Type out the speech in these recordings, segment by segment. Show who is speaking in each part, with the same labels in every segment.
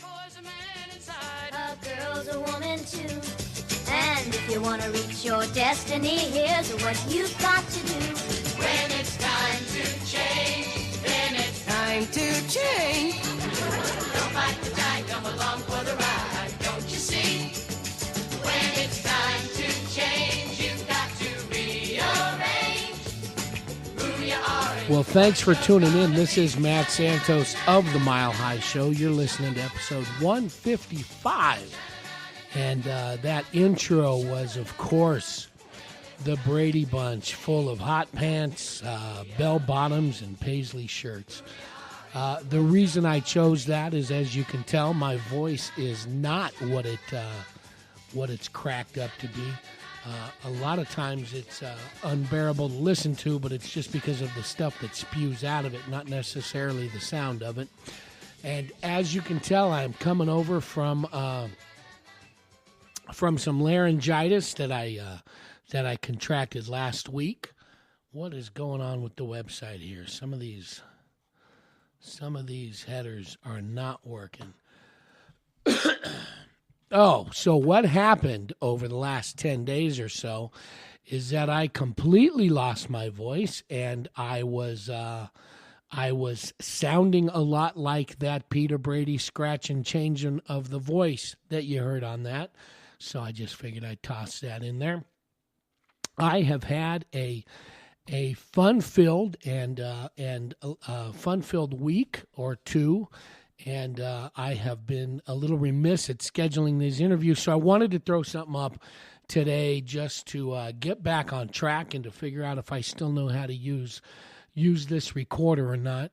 Speaker 1: boy's a man inside.
Speaker 2: A girl's a woman too. And if you want to reach your destiny, here's what you've got to do.
Speaker 1: When it's time to change, then it's time to change. Don't fight the tide, come along for the ride, don't you see? When it's time to change, you've got to rearrange who you are.
Speaker 3: Well, thanks for tuning in. This is Matt Santos of The Mile High Show. You're listening to episode 155. And that intro was, of course, the Brady Bunch, full of hot pants, bell-bottoms, and paisley shirts. The reason I chose that is, as you can tell, my voice is not what it's cracked up to be. A lot of times it's unbearable to listen to, but it's just because of the stuff that spews out of it, not necessarily the sound of it. And as you can tell, I'm coming over from some laryngitis that I contracted last week. What is going on with the website here? Some of these headers are not working. Oh, so what happened over the last 10 days or so is that I completely lost my voice, and I was sounding a lot like that Peter Brady scratch and changing of the voice that you heard on that. So I just figured I'd toss that in there. I have had a fun-filled fun-filled week or two, and I have been a little remiss at scheduling these interviews. So I wanted to throw something up today just to get back on track and to figure out if I still know how to use this recorder or not.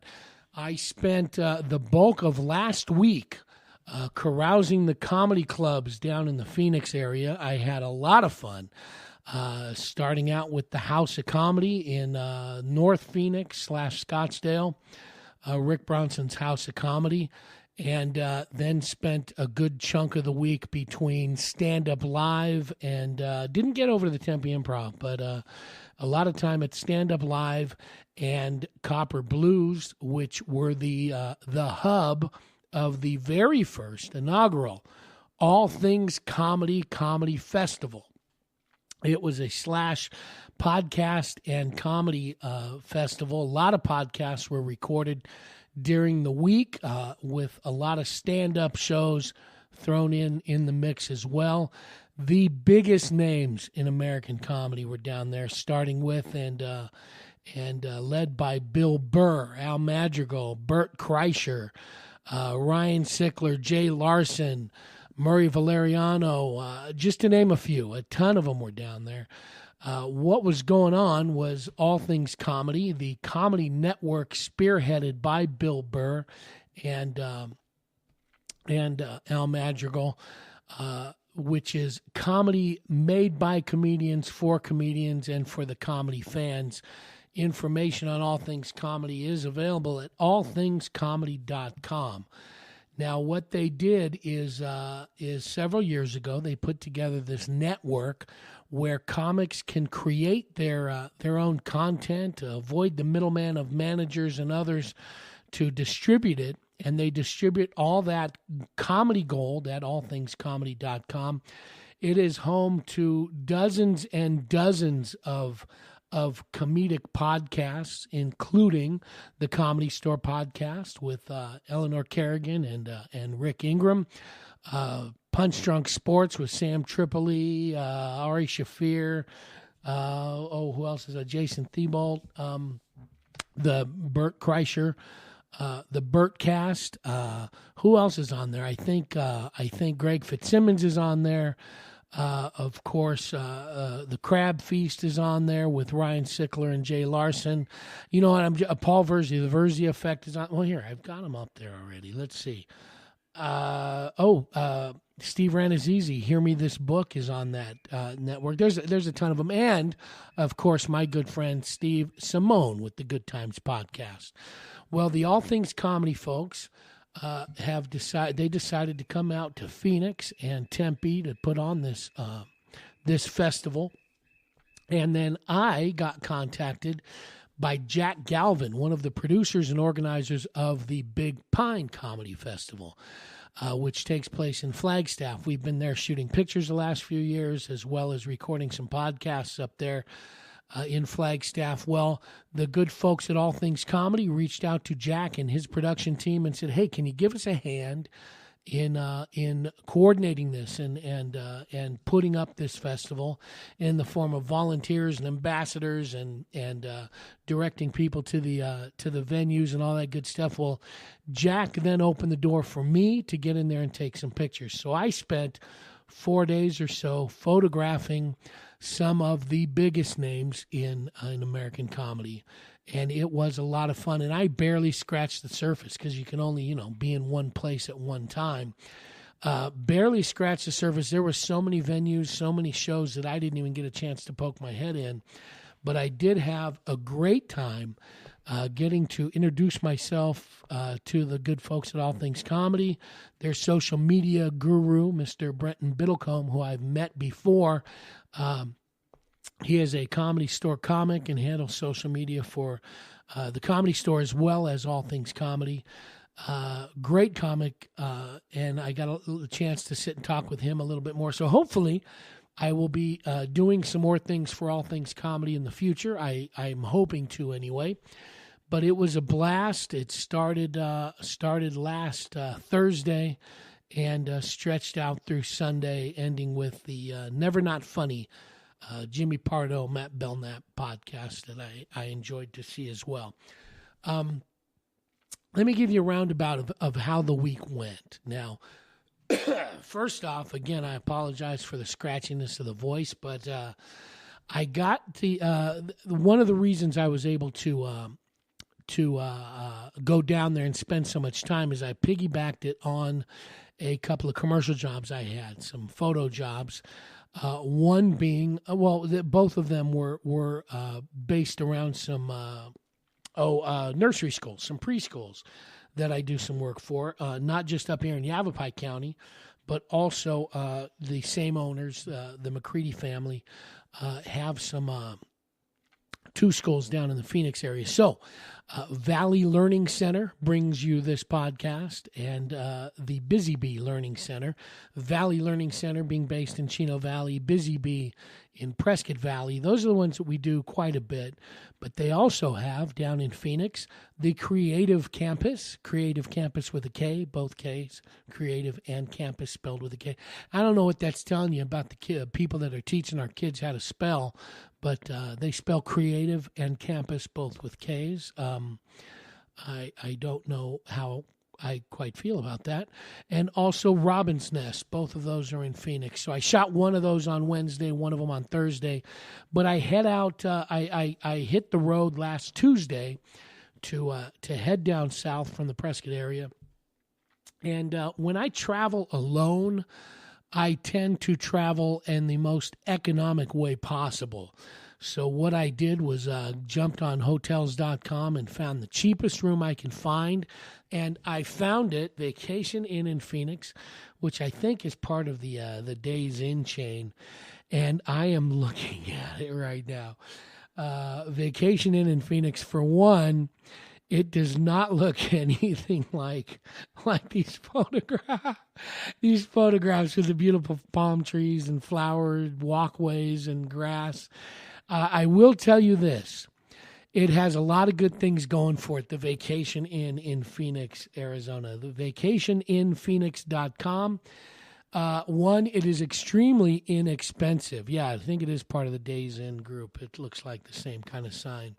Speaker 3: I spent the bulk of last week carousing the comedy clubs down in the Phoenix area. I had a lot of fun, starting out with the House of Comedy in North Phoenix / Scottsdale, Rick Bronson's House of Comedy, and then spent a good chunk of the week between Stand Up Live and didn't get over to the Tempe Improv, but a lot of time at Stand Up Live and Copper Blues, which were the hub of the very first inaugural All Things Comedy Festival. It was a / podcast and comedy festival. A lot of podcasts were recorded during the week with a lot of stand-up shows thrown in the mix as well. The biggest names in American comedy were down there, starting with and led by Bill Burr, Al Madrigal, Bert Kreischer, Ryan Sickler, Jay Larson, Murray Valeriano, just to name a few. A ton of them were down there. What was going on was All Things Comedy, the comedy network spearheaded by Bill Burr and Al Madrigal, which is comedy made by comedians for comedians and for the comedy fans. Information on All Things Comedy is available at allthingscomedy.com. Now, what they did is several years ago, they put together this network where comics can create their own content, avoid the middleman of managers and others to distribute it, and they distribute all that comedy gold at allthingscomedy.com. It is home to dozens and dozens of comedic podcasts, including the Comedy Store podcast with Eleanor Kerrigan and Rick Ingram, Punch Drunk Sports with Sam Tripoli, Ari Shafir, who else is Jason Thibault, the Bert Kreischer, the Bertcast. Who else is on there? I think Greg Fitzsimmons is on there. Of course, the Crab Feast is on there with Ryan Sickler and Jay Larson. You know what? Paul Verzi, the Verzi Effect is on. Well, here, I've got him up there already. Let's see. Steve Ranazizi, Hear Me This Book is on that network. There's a ton of them. And, of course, my good friend Steve Simone with the Good Times podcast. Well, the All Things Comedy folks decided to come out to Phoenix and Tempe to put on this festival. And then I got contacted by Jack Galvin, one of the producers and organizers of the Big Pine Comedy Festival. which takes place in Flagstaff. We've been there shooting pictures the last few years, as well as recording some podcasts up there in Flagstaff. Well, the good folks at All Things Comedy reached out to Jack and his production team and said, "Hey, can you give us a hand in coordinating this and putting up this festival in the form of volunteers and ambassadors and directing people to the venues and all that good stuff?" Well, Jack then opened the door for me to get in there and take some pictures. So I spent 4 days or so photographing some of the biggest names in American comedy. And it was a lot of fun. And I barely scratched the surface because you can only, be in one place at one time. Barely scratched the surface. There were so many venues, so many shows that I didn't even get a chance to poke my head in. But I did have a great time getting to introduce myself to the good folks at All Things Comedy, their social media guru, Mr. Brenton Biddlecombe, who I've met before. He is a Comedy Store comic and handles social media for the Comedy Store as well as All Things Comedy. Great comic, and I got a chance to sit and talk with him a little bit more. So hopefully I will be doing some more things for All Things Comedy in the future. I'm hoping to anyway. But it was a blast. It started last Thursday and stretched out through Sunday, ending with the Never Not Funny Jimmy Pardo, Matt Belknap podcast that I enjoyed to see as well. Let me give you a roundabout of how the week went. Now, first off, again, I apologize for the scratchiness of the voice, but I got one of the reasons I was able to go down there and spend so much time is I piggybacked it on a couple of commercial jobs I had, some photo jobs. One being, both of them were based around some nursery schools, some preschools that I do some work for, not just up here in Yavapai County, but also the same owners, the McCready family, have some 2 schools down in the Phoenix area. So Valley Learning Center brings you this podcast, and the Busy Bee Learning Center. Valley Learning Center being based in Chino Valley, Busy Bee in Prescott Valley. Those are the ones that we do quite a bit. But they also have, down in Phoenix, the Creative Campus with a K, both Ks, Creative and Campus spelled with a K. I don't know what that's telling you about the people that are teaching our kids how to spell, but they spell Creative and Campus both with Ks. I don't know how I quite feel about that. And also Robin's Nest. Both of those are in Phoenix. So I shot one of those on Wednesday, one of them on Thursday. But I head out, I hit the road last Tuesday to head down south from the Prescott area. And when I travel alone, I tend to travel in the most economic way possible. So what I did was jumped on Hotels.com and found the cheapest room I can find. And I found it, Vacation Inn in Phoenix, which I think is part of the Days Inn chain. And I am looking at it right now. Vacation Inn in Phoenix, for one, it does not look anything like these photographs. These photographs with the beautiful palm trees and flowers, walkways and grass. I will tell you this. It has a lot of good things going for it, the Vacation Inn in Phoenix, Arizona. The vacationinphoenix.com. One, it is extremely inexpensive. Yeah, I think it is part of the Days Inn group. It looks like the same kind of sign.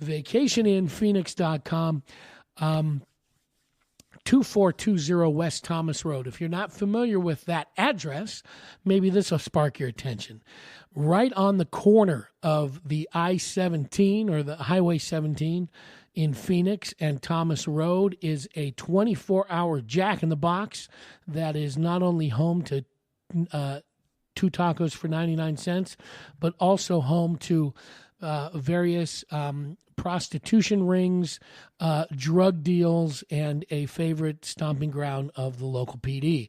Speaker 3: Vacationinphoenix.com. 2420 West Thomas Road. If you're not familiar with that address, maybe this will spark your attention. Right on the corner of the I-17 or the Highway 17 in Phoenix and Thomas Road is a 24-hour Jack in the Box that is not only home to 2 tacos for 99 cents, but also home to various prostitution rings, drug deals, and a favorite stomping ground of the local PD.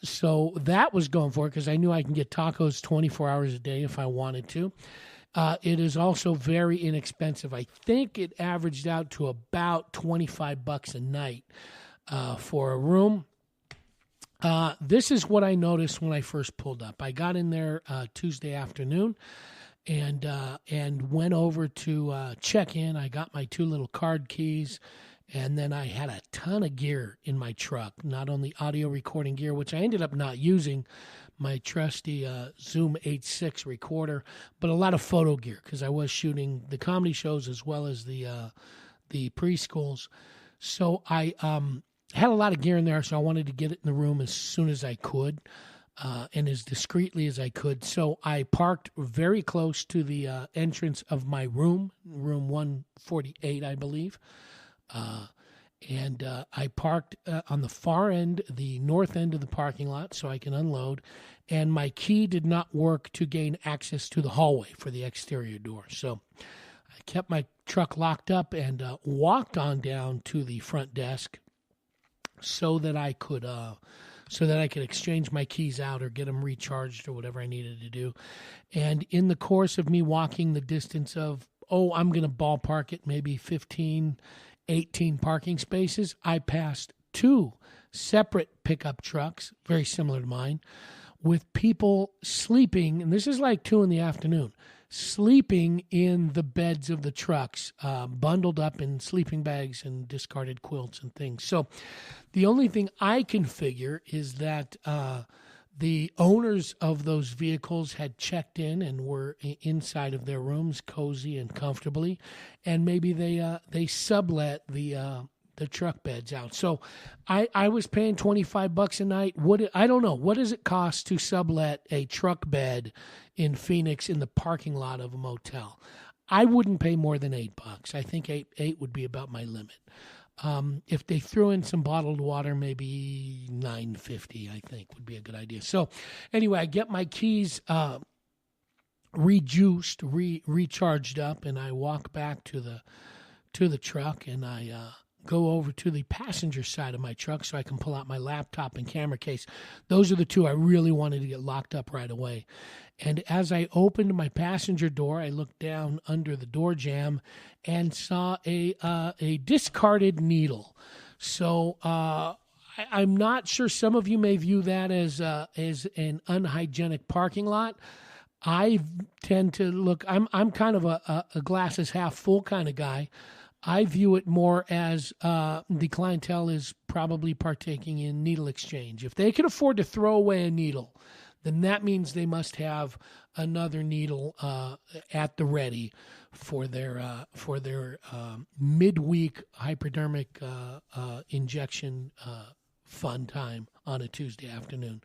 Speaker 3: So that was going for it because I knew I can get tacos 24 hours a day if I wanted to. It is also very inexpensive. I think it averaged out to about $25 a night for a room. This is what I noticed when I first pulled up. I got in there Tuesday afternoon and went over to check in. I got my 2 little card keys, and then I had a ton of gear in my truck, not only audio recording gear, which I ended up not using, my trusty Zoom H6 recorder, but a lot of photo gear because I was shooting the comedy shows as well as the preschools. So I had a lot of gear in there, so I wanted to get it in the room as soon as I could. And as discreetly as I could. So I parked very close to the entrance of my room 148, I believe. And I parked on the far end, the north end of the parking lot, so I can unload. And my key did not work to gain access to the hallway for the exterior door. So I kept my truck locked up and walked on down to the front desk so that I could exchange my keys out or get them recharged or whatever I needed to do. And in the course of me walking the distance of, I'm going to ballpark it, maybe 15, 18 parking spaces, I passed 2 separate pickup trucks, very similar to mine, with people sleeping, and this is like 2 in the afternoon, sleeping in the beds of the trucks, bundled up in sleeping bags and discarded quilts and things. So the only thing I can figure is that the owners of those vehicles had checked in and were inside of their rooms, cozy and comfortably, and maybe they sublet the truck beds out. So I was paying $25 a night. I don't know. What does it cost to sublet a truck bed in Phoenix in the parking lot of a motel? I wouldn't pay more than $8. I think eight would be about my limit. If they threw in some bottled water, maybe $9.50, I think would be a good idea. So anyway, I get my keys rejuiced, recharged up, and I walk back to the truck, and I go over to the passenger side of my truck so I can pull out my laptop and camera case. Those are the 2 I really wanted to get locked up right away. And as I opened my passenger door, I looked down under the door jamb and saw a discarded needle. So I'm not sure. Some of you may view that as an unhygienic parking lot. I tend to look. I'm kind of a glasses half full kind of guy. I view it more as the clientele is probably partaking in needle exchange. If they can afford to throw away a needle, then that means they must have another needle at the ready for their midweek hypodermic injection fun time on a Tuesday afternoon.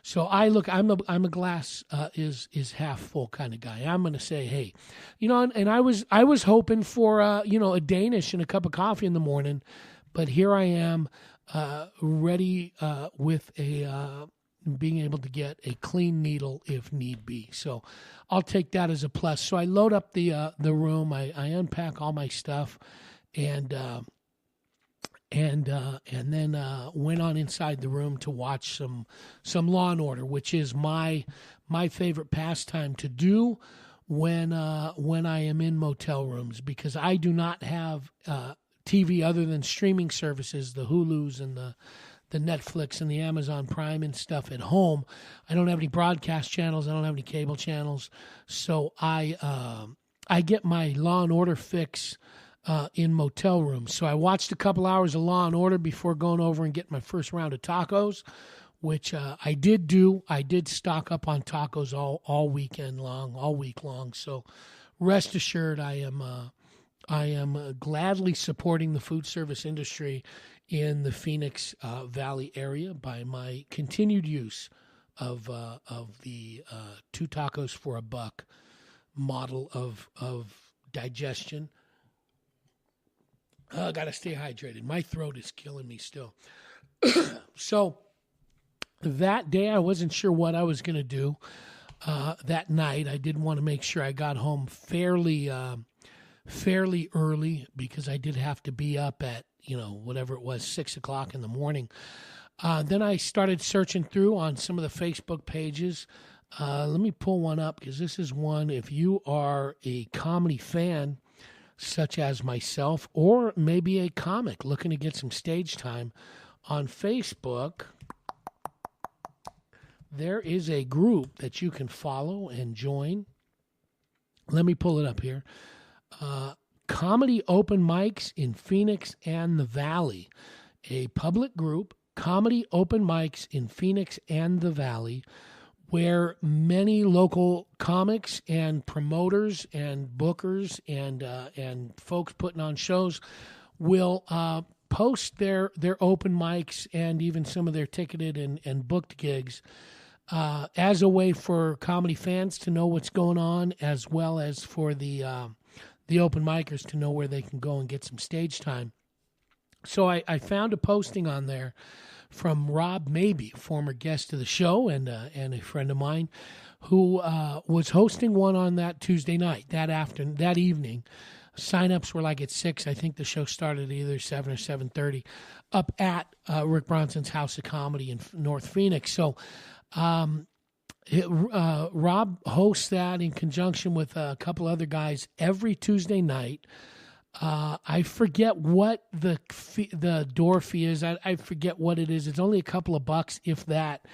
Speaker 3: So I'm a glass is half full kind of guy. I'm going to say, hey, and I was hoping for a Danish and a cup of coffee in the morning, but here I am ready with being able to get a clean needle if need be. So I'll take that as a plus. So I load up the room, I unpack all my stuff, and then went on inside the room to watch some Law and Order, which is my favorite pastime to do when I am in motel rooms, because I do not have TV other than streaming services, the Hulus and the Netflix and the Amazon Prime and stuff at home. I don't have any broadcast channels. I don't have any cable channels. So I get my Law and Order fix in motel rooms. So I watched a couple hours of Law and Order before going over and getting my first round of tacos, which I did do. I did stock up on tacos all week long. So rest assured, I am gladly supporting the food service industry in the Phoenix Valley area by my continued use of the 2 tacos for $1 model of digestion. I got to stay hydrated. My throat is killing me still. So that day, I wasn't sure what I was going to do that night. I did want to make sure I got home fairly early, because I did have to be up at, whatever it was, 6 o'clock in the morning. Then I started searching through on some of the Facebook pages. Let me pull one up, because this is one, if you are a comedy fan, such as myself, or maybe a comic looking to get some stage time on Facebook. there is a group that you can follow and join. Let me pull it up here. Comedy Open Mics in Phoenix and the Valley. A public group, Comedy Open Mics in Phoenix and the Valley, where many local comics and promoters and bookers and folks putting on shows will post their open mics and even some of their ticketed and booked gigs as a way for comedy fans to know what's going on, as well as for the open micers to know where they can go and get some stage time. So I found a posting on there from Rob Mabey, former guest of the show and a friend of mine, who was hosting one on that Tuesday night, that evening. Sign-ups were like at 6. I think the show started at either 7 or 7:30 up at Rick Bronson's House of Comedy in North Phoenix. So Rob hosts that in conjunction with a couple other guys every Tuesday night. I forget what the door fee is. I forget what it is. It's only a couple of bucks, if that.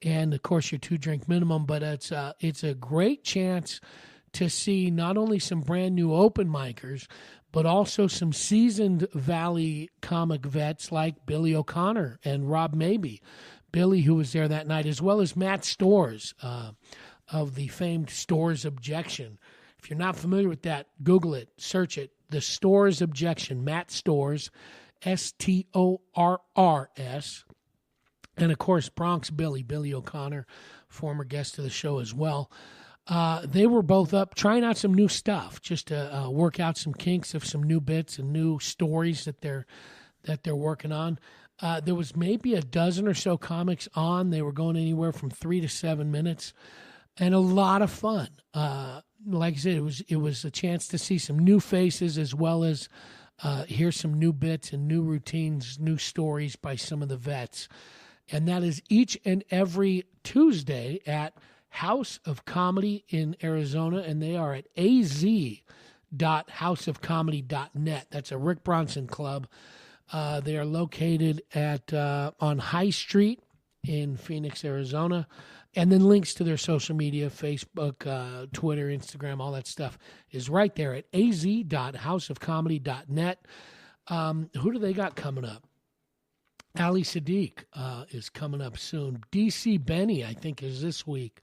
Speaker 3: And, of course, your 2-drink minimum. But it's a great chance to see not only some brand new open micers, but also some seasoned Valley comic vets like Billy O'Connor and Rob Mabey. Billy, who was there that night, as well as Matt Stores of the famed Stores Objection. If you're not familiar with that, Google it, search it. The Stores Objection, Matt Stores, Storrs. And, of course, Bronx Billy O'Connor, former guest of the show as well. They were both up trying out some new stuff, just to work out some kinks of some new bits and new stories that they're working on. There was maybe a dozen or so comics on. They were going anywhere from 3 to 7 minutes, and a lot of fun. Like I said, it was a chance to see some new faces, as well as hear some new bits and new routines, new stories by some of the vets. And that is each and every Tuesday at House of Comedy in Arizona, and they are at az.houseofcomedy.net. That's a Rick Bronson club. They are located on High Street in Phoenix, Arizona. And then links to their social media, Facebook, Twitter, Instagram, all that stuff is right there at az.houseofcomedy.net. Who do they got coming up? Ali Sadiq is coming up soon. DC Benny, I think, is this week.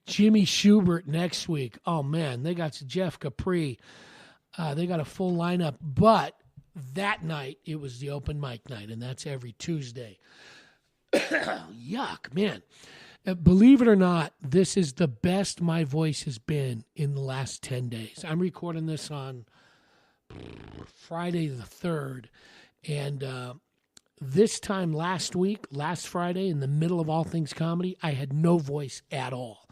Speaker 3: Jimmy Schubert next week. Oh, man, they got Jeff Capri. They got a full lineup. But that night, it was the open mic night, and that's every Tuesday. Yuck, man. Believe it or not, this is the best my voice has been in the last 10 days. I'm recording this on Friday the 3rd, and this time last Friday, in the middle of All Things Comedy, I had no voice at all,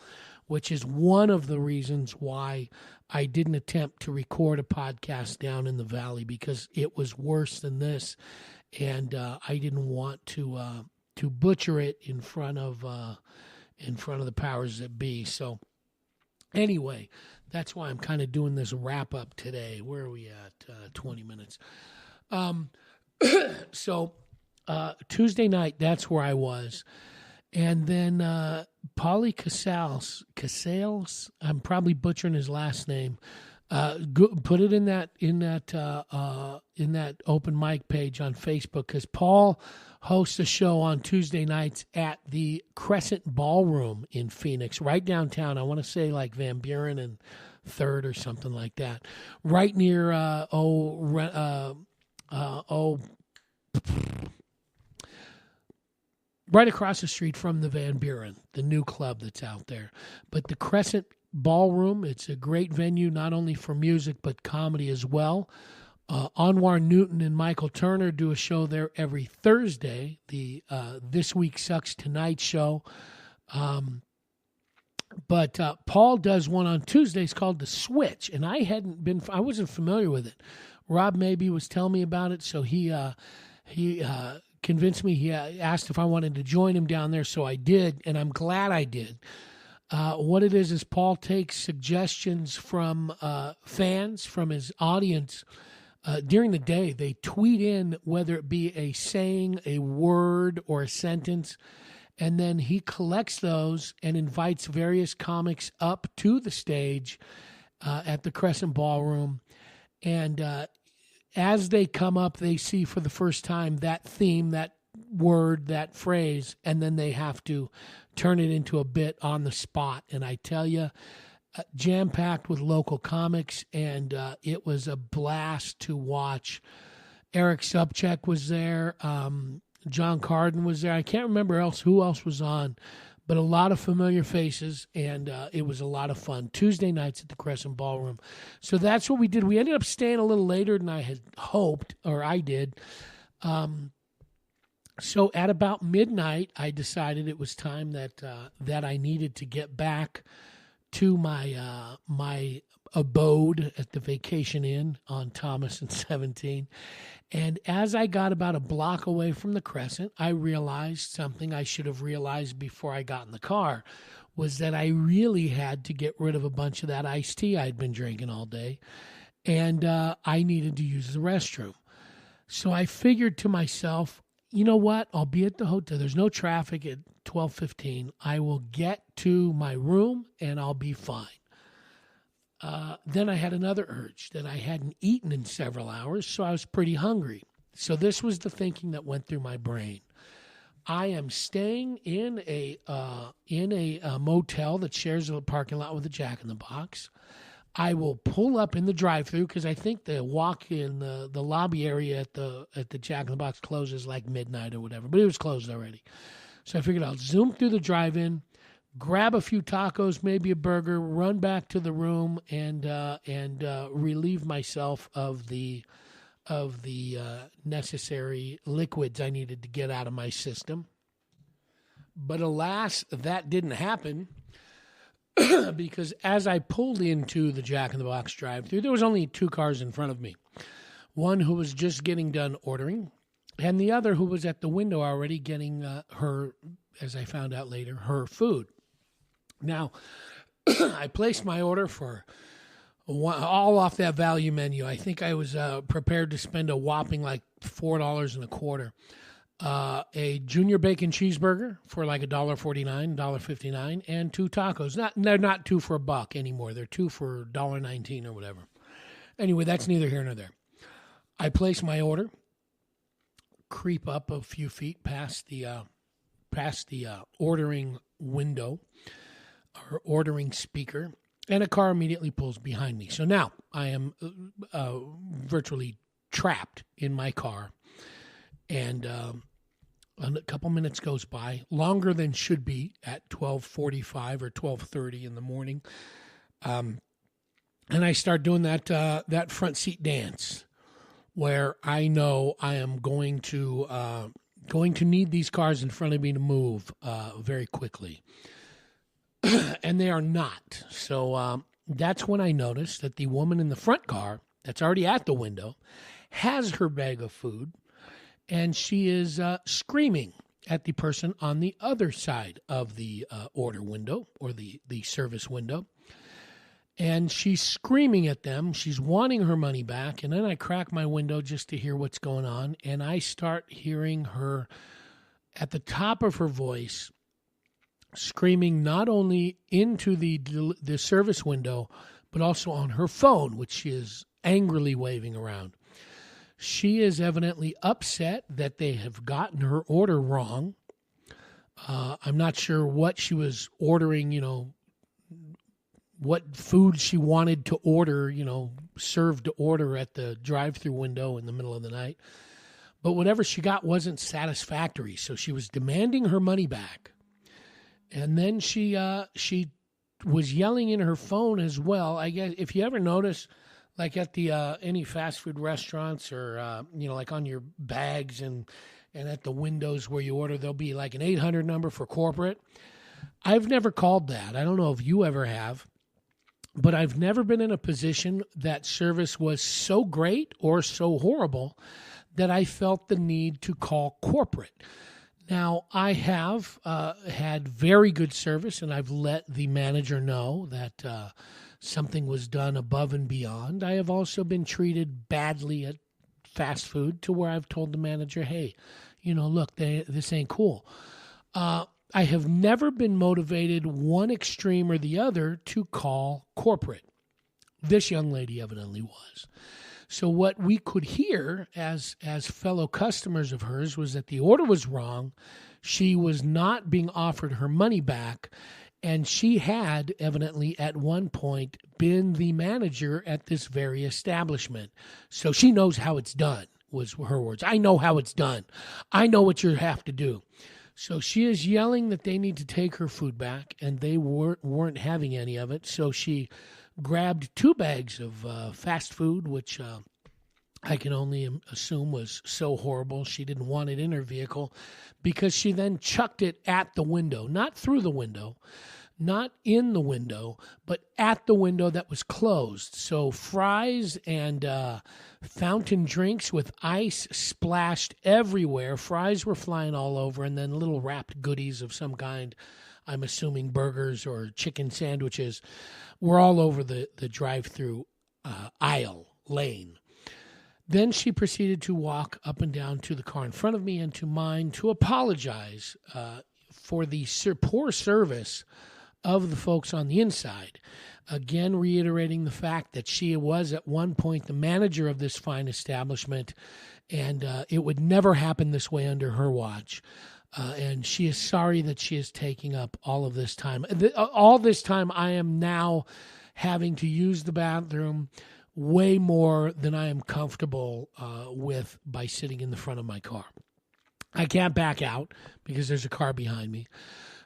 Speaker 3: which is one of the reasons why I didn't attempt to record a podcast down in the Valley, because it was worse than this, and I didn't want to butcher it in front of the powers that be. So anyway, that's why I'm kind of doing this wrap up today. Where are we at? 20 minutes. So Tuesday night, that's where I was. And then Paulie Casales, I'm probably butchering his last name. Put it in that open mic page on Facebook, because Paul hosts a show on Tuesday nights at the Crescent Ballroom in Phoenix, right downtown. I want to say like Van Buren and 3rd or something like that, right near right across the street from the Van Buren, the new club that's out there. But the Crescent Ballroom, it's a great venue, not only for music, but comedy as well. Anwar Newton and Michael Turner do a show there every Thursday, the This Week Sucks Tonight show. But Paul does one on Tuesdays called The Switch, and I wasn't familiar with it. Rob Mabey was telling me about it, so he convinced me. He asked if I wanted to join him down there, so I did, and I'm glad I did. What it is Paul takes suggestions from fans, from his audience. During the day, they tweet in, whether it be a saying, a word, or a sentence, And then he collects those and invites various comics up to the stage at the Crescent Ballroom. And as they come up, they see for the first time that theme, that word, that phrase, and then they have to turn it into a bit on the spot. And I tell you, jam-packed with local comics, and it was a blast to watch. Eric Subcheck was there. John Carden was there. I can't remember who else was on, but a lot of familiar faces, and it was a lot of fun. Tuesday nights at the Crescent Ballroom. So that's what we did. We ended up staying a little later than I had hoped, or I did. So at about midnight, I decided it was time that I needed to get back to my my abode at the Vacation Inn on Thomas and 17. And as I got about a block away from the Crescent, I realized something I should have realized before I got in the car, was that I really had to get rid of a bunch of that iced tea I'd been drinking all day, and I needed to use the restroom. So I figured to myself, you know what? I'll be at the hotel. There's no traffic at 12:15. I will get to my room and I'll be fine. Then I had another urge that I hadn't eaten in several hours, so I was pretty hungry. So this was the thinking that went through my brain. I am staying in a motel that shares a parking lot with a Jack in the Box. I will pull up in the drive-thru because I think the walk in the lobby area at the Jack in the Box closes like midnight or whatever, but it was closed already. So I figured I'll zoom through the drive-in, grab a few tacos, maybe a burger, run back to the room, and relieve myself of the necessary liquids I needed to get out of my system. But alas, that didn't happen. Because as I pulled into the Jack in the Box drive-thru, there was only two cars in front of me. One who was just getting done ordering, and the other who was at the window already getting her, as I found out later, her food. Now, I placed my order for all off that value menu. I think I was prepared to spend a whopping like $4.25. A junior bacon cheeseburger for like $1.49, $1.59, and two tacos. They're not two for $1 anymore. They're two for $1.19 or whatever. Anyway, that's neither here nor there. I place my order, creep up a few feet past the ordering window or ordering speaker, and a car immediately pulls behind me. So now I am virtually trapped in my car, and a couple minutes goes by, longer than should be at 12:45 or 12:30 in the morning, and I start doing that front seat dance, where I know I am going to need these cars in front of me to move very quickly. And they are not. So that's when I noticed that the woman in the front car that's already at the window has her bag of food, and she is screaming at the person on the other side of the order window or the service window. And she's screaming at them. She's wanting her money back. And then I crack my window just to hear what's going on. And I start hearing her at the top of her voice screaming not only into the service window, but also on her phone, which she is angrily waving around. She is evidently upset that they have gotten her order wrong. I'm not sure what she was ordering, what food she wanted to order, served to order at the drive-thru window in the middle of the night. But whatever she got wasn't satisfactory, so she was demanding her money back. And then she was yelling in her phone as well. I guess if you ever notice, like at the any fast food restaurants or like on your bags and at the windows where you order, there'll be like an 800 number for corporate. I've never called that. I don't know if you ever have, but I've never been in a position that service was so great or so horrible that I felt the need to call corporate. Now, I have had very good service, and I've let the manager know that something was done above and beyond. I have also been treated badly at fast food to where I've told the manager, hey, look, this ain't cool. I have never been motivated one extreme or the other to call corporate. This young lady evidently was. So what we could hear as fellow customers of hers was that the order was wrong. She was not being offered her money back. And she had evidently at one point been the manager at this very establishment. So she knows how it's done, was her words. I know how it's done. I know what you have to do. So she is yelling that they need to take her food back, and they weren't having any of it. So she grabbed 2 bags of fast food, which I can only assume was so horrible she didn't want it in her vehicle, because she then chucked it at the window, not through the window, not in the window, but at the window that was closed. So fries and fountain drinks with ice splashed everywhere. Fries were flying all over, and then little wrapped goodies of some kind, I'm assuming burgers or chicken sandwiches, were all over the drive-through aisle lane. Then she proceeded to walk up and down to the car in front of me and to mine to apologize for the poor service of the folks on the inside. Again, reiterating the fact that she was at one point the manager of this fine establishment, and it would never happen this way under her watch. And she is sorry that she is taking up all of this time. All this time, I am now having to use the bathroom way more than I am comfortable with by sitting in the front of my car. I can't back out because there's a car behind me.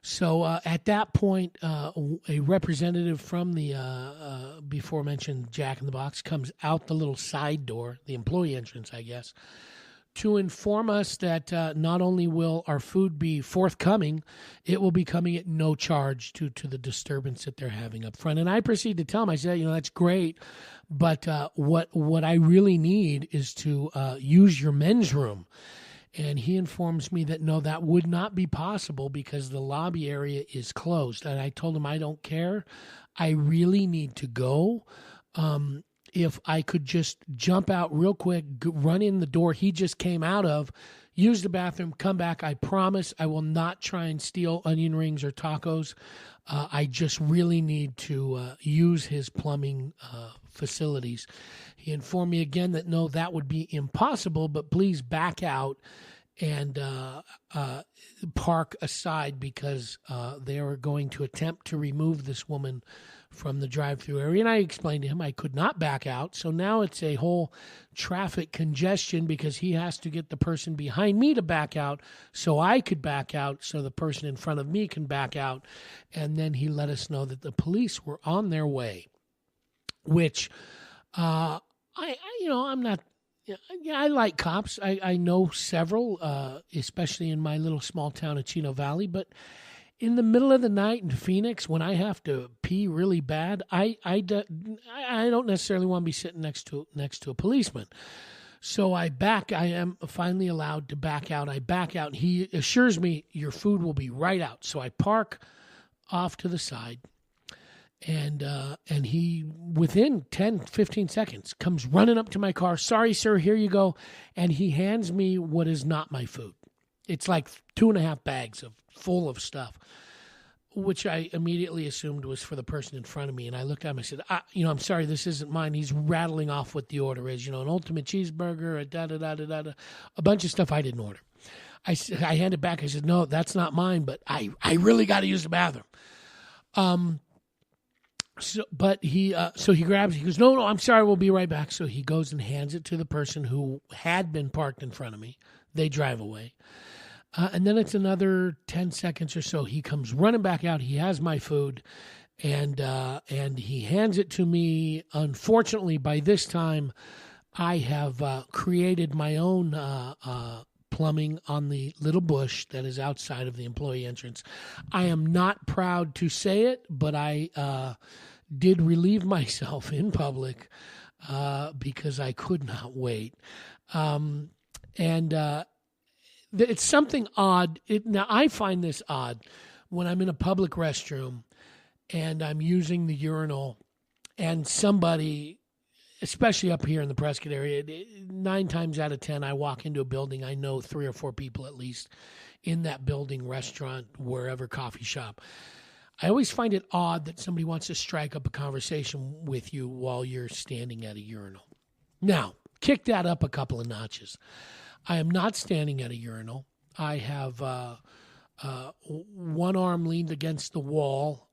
Speaker 3: So at that point, a representative from the before mentioned Jack in the Box comes out the little side door, the employee entrance, I guess, to inform us that not only will our food be forthcoming, it will be coming at no charge to the disturbance that they're having up front. And I proceed to tell him, I said, that's great, but what I really need is to use your men's room. And he informs me that, no, that would not be possible because the lobby area is closed. And I told him, I don't care. I really need to go. If I could just jump out real quick, run in the door he just came out of, use the bathroom, come back. I promise I will not try and steal onion rings or tacos. I just really need to use his plumbing facilities. He informed me again that, no, that would be impossible, but please back out and park aside because they are going to attempt to remove this woman from the drive-through area. And I explained to him I could not back out. So now it's a whole traffic congestion because he has to get the person behind me to back out so I could back out so the person in front of me can back out. And then he let us know that the police were on their way, which I'm not. Yeah, I like cops. I know several, especially in my little small town of Chino Valley. But in the middle of the night in Phoenix, when I have to pee really bad, I don't necessarily want to be sitting next to a policeman. So I am finally allowed to back out. I back out. He assures me your food will be right out. So I park off to the side. And he, within 10, 15 seconds, comes running up to my car. Sorry, sir, here you go. And he hands me what is not my food. It's like 2.5 bags full of stuff, which I immediately assumed was for the person in front of me. And I looked at him, I said, I'm sorry, this isn't mine. He's rattling off what the order is, an ultimate cheeseburger, a bunch of stuff I didn't order. I handed it back. I said, no, that's not mine, but I really got to use the bathroom. So he grabs it. He goes, no, I'm sorry, we'll be right back. So he goes and hands it to the person who had been parked in front of me. They drive away. And then it's another 10 seconds or so. He comes running back out. He has my food, and he hands it to me. Unfortunately, by this time, I have created my own plumbing on the little bush that is outside of the employee entrance. I am not proud to say it, but I did relieve myself in public because I could not wait. It's something odd. Now, I find this odd when I'm in a public restroom and I'm using the urinal and somebody especially up here in the Prescott area, 9 times out of 10, I walk into a building, I know 3 or 4 people at least in that building, restaurant, wherever, coffee shop. I always find it odd that somebody wants to strike up a conversation with you while you're standing at a urinal. Now, kick that up a couple of notches. I am not standing at a urinal. I have one arm leaned against the wall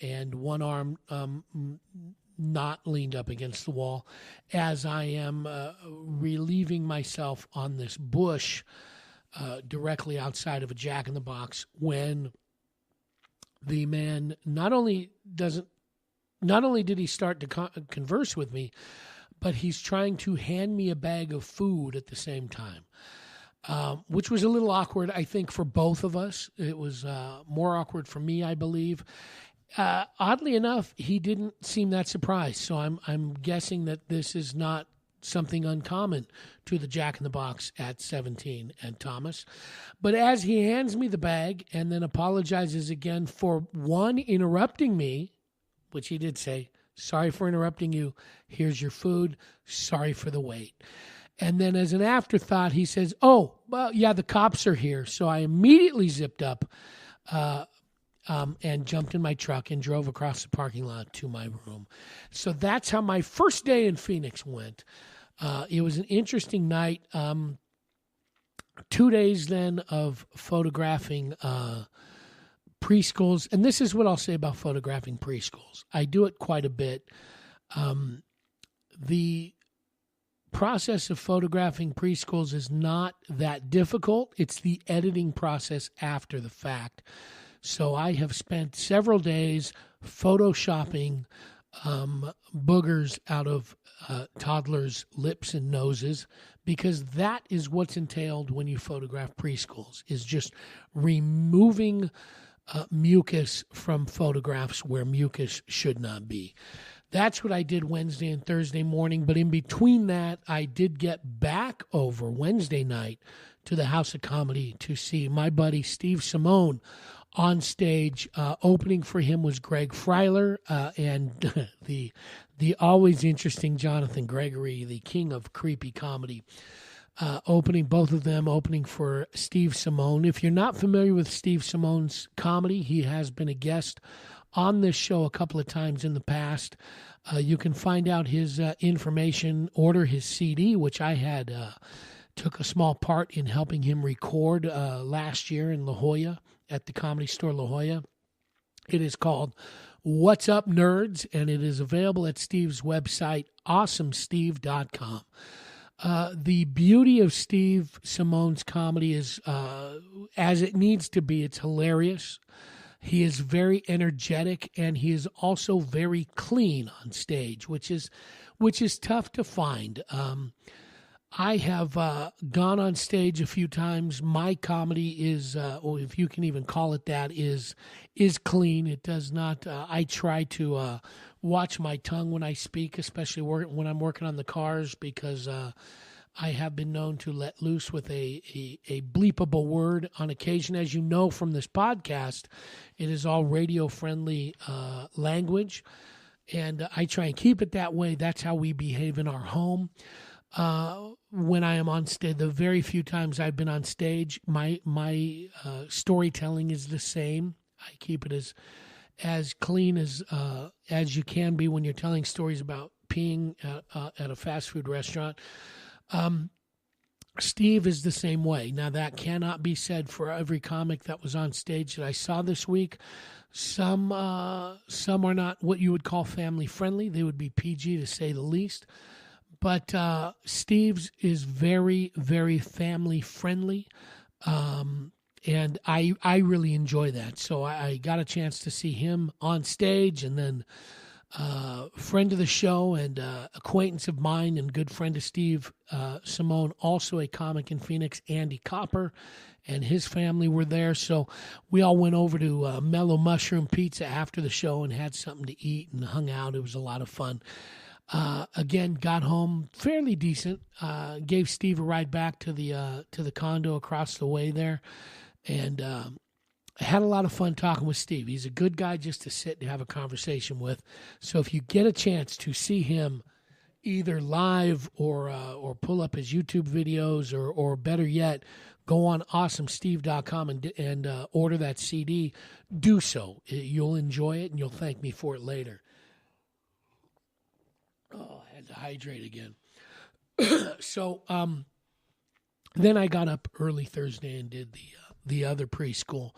Speaker 3: and one arm not leaned up against the wall as I am relieving myself on this bush directly outside of a Jack in the Box when the man not only did he start to converse with me, but he's trying to hand me a bag of food at the same time, which was a little awkward, I think, for both of us. It was more awkward for me, I believe. Oddly enough, he didn't seem that surprised, so I'm guessing that this is not something uncommon to the Jack in the Box at 17 and Thomas. But as he hands me the bag and then apologizes again for, one, interrupting me, which he did say, sorry for interrupting you, here's your food, sorry for the wait. And then as an afterthought, he says, oh, well, yeah, the cops are here. So I immediately zipped up and jumped in my truck and drove across the parking lot to my room. So that's how my first day in Phoenix went. It was an interesting night. 2 days then of photographing preschools. And this is what I'll say about photographing preschools. I do it quite a bit. The process of photographing preschools is not that difficult. It's the editing process after the fact. So I have spent several days photoshopping boogers out of toddlers' lips and noses, because that is what's entailed when you photograph preschools, is just removing mucus from photographs where mucus should not be. That's what I did Wednesday and Thursday morning, but in between that, I did get back over Wednesday night to the House of Comedy to see my buddy Steve Simone on stage. Opening for him was Greg Freiler and the always interesting Jonathan Gregory, the king of creepy comedy. Both of them opening for Steve Simone. If you're not familiar with Steve Simone's comedy, he has been a guest on this show a couple of times in the past. You can find out his information, order his CD, which I had took a small part in helping him record last year in La Jolla, at the Comedy Store La Jolla. It is called What's Up Nerds, and it is available at Steve's website, awesomesteve.com. The beauty of Steve Simone's comedy is, as it needs to be, it's hilarious. He is very energetic, and he is also very clean on stage, which is tough to find. I have gone on stage a few times. My comedy is, or if you can even call it that, is clean. It does not. I try to watch my tongue when I speak, especially when I'm working on the cars, because I have been known to let loose with a bleepable word on occasion. As you know from this podcast, it is all radio-friendly language, and I try and keep it that way. That's how we behave in our home. When I am on stage, the very few times I've been on stage, my storytelling is the same. I keep it as clean as you can be when you're telling stories about peeing at a fast food restaurant. Steve is the same way. Now, that cannot be said for every comic that was on stage that I saw this week. Some are not what you would call family friendly. They would be PG, to say the least. But Steve's is very, very family friendly, and I really enjoy that. So I got a chance to see him on stage, and then friend of the show and acquaintance of mine and good friend of Steve Simone, also a comic in Phoenix, Andy Copper, and his family were there. So we all went over to Mellow Mushroom Pizza after the show and had something to eat and hung out. It was a lot of fun. Again, got home fairly decent. Gave Steve a ride back to the condo across the way there, and had a lot of fun talking with Steve. He's a good guy just to sit and have a conversation with. So if you get a chance to see him either live or pull up his YouTube videos, or better yet, go on awesomesteve.com and order that CD, do so. You'll enjoy it, and you'll thank me for it later. Oh, I had to hydrate again. So then I got up early Thursday and did the other preschool,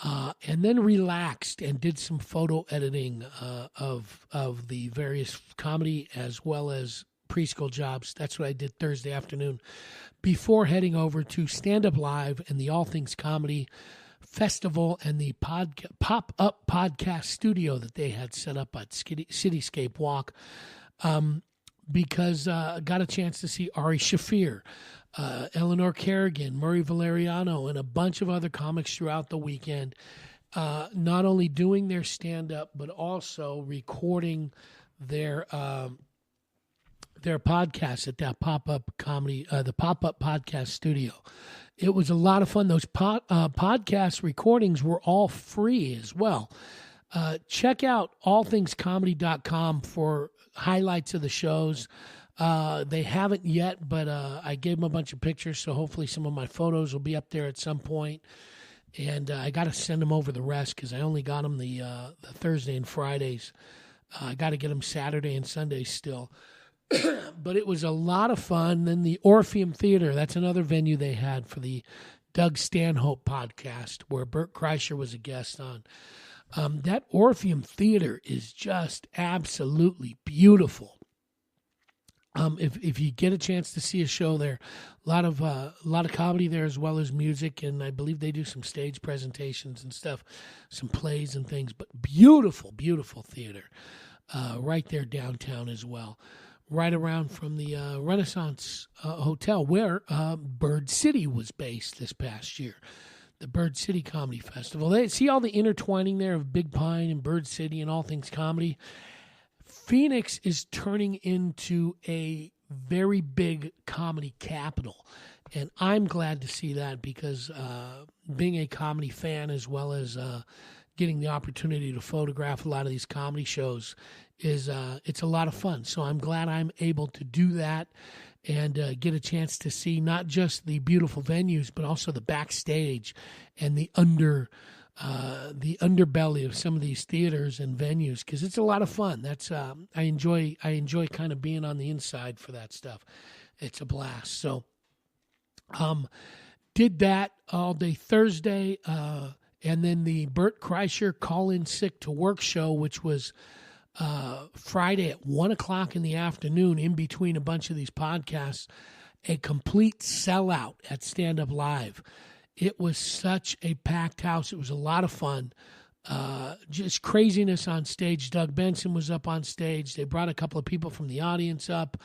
Speaker 3: and then relaxed and did some photo editing of the various comedy as well as preschool jobs. That's what I did Thursday afternoon before heading over to Stand Up Live and the All Things Comedy Festival and the pop-up podcast studio that they had set up at Cityscape Walk, because I got a chance to see Ari Shaffir, Eleanor Kerrigan, Murray Valeriano, and a bunch of other comics throughout the weekend, not only doing their stand-up, but also recording their podcast at that pop-up comedy, the pop-up podcast studio. It was a lot of fun. Those podcast recordings were all free as well. Check out allthingscomedy.com for highlights of the shows. They haven't yet, but I gave them a bunch of pictures, so hopefully some of my photos will be up there at some point. And I got to send them over the rest because I only got them the Thursday and Fridays. I got to get them Saturday and Sundays still. But it was a lot of fun. Then the Orpheum Theater, that's another venue they had for the Doug Stanhope podcast, where Bert Kreischer was a guest on. That Orpheum Theater is just absolutely beautiful. If you get a chance to see a show there, a lot of comedy there as well as music, and I believe they do some stage presentations and stuff, some plays and things. But beautiful, beautiful theater, right there downtown as well, right around from the Renaissance Hotel where Bird City was based this past year. The Bird City Comedy Festival. They see all the intertwining there of Big Pine and Bird City and all things comedy. Phoenix is turning into a very big comedy capital, and I'm glad to see that because being a comedy fan as well as getting the opportunity to photograph a lot of these comedy shows is it's a lot of fun. So I'm glad I'm able to do that and get a chance to see not just the beautiful venues, but also the backstage and the underbelly of some of these theaters and venues, because it's a lot of fun. That's I enjoy kind of being on the inside for that stuff. It's a blast. So did that all day Thursday, and then the Bert Kreischer Call In Sick to Work show, which was Friday at 1:00 in the afternoon, in between a bunch of these podcasts, a complete sellout at Stand Up Live. It was such a packed house. It was a lot of fun. Just craziness on stage. Doug Benson was up on stage. They brought a couple of people from the audience up.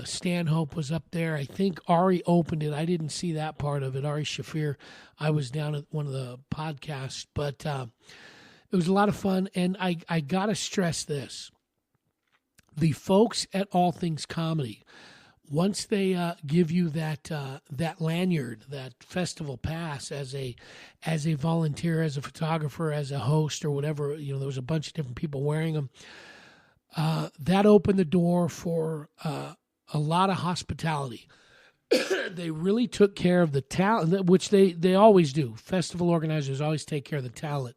Speaker 3: Stanhope was up there. I think Ari opened it. I didn't see that part of it. Ari Shaffir. I was down at one of the podcasts, but it was a lot of fun. And I got to stress this. The folks at All Things Comedy, once they give you that lanyard, that festival pass as a volunteer, as a photographer, as a host, or whatever, there was a bunch of different people wearing them. That opened the door for a lot of hospitality. They really took care of the talent, which they always do. Festival organizers always take care of the talent.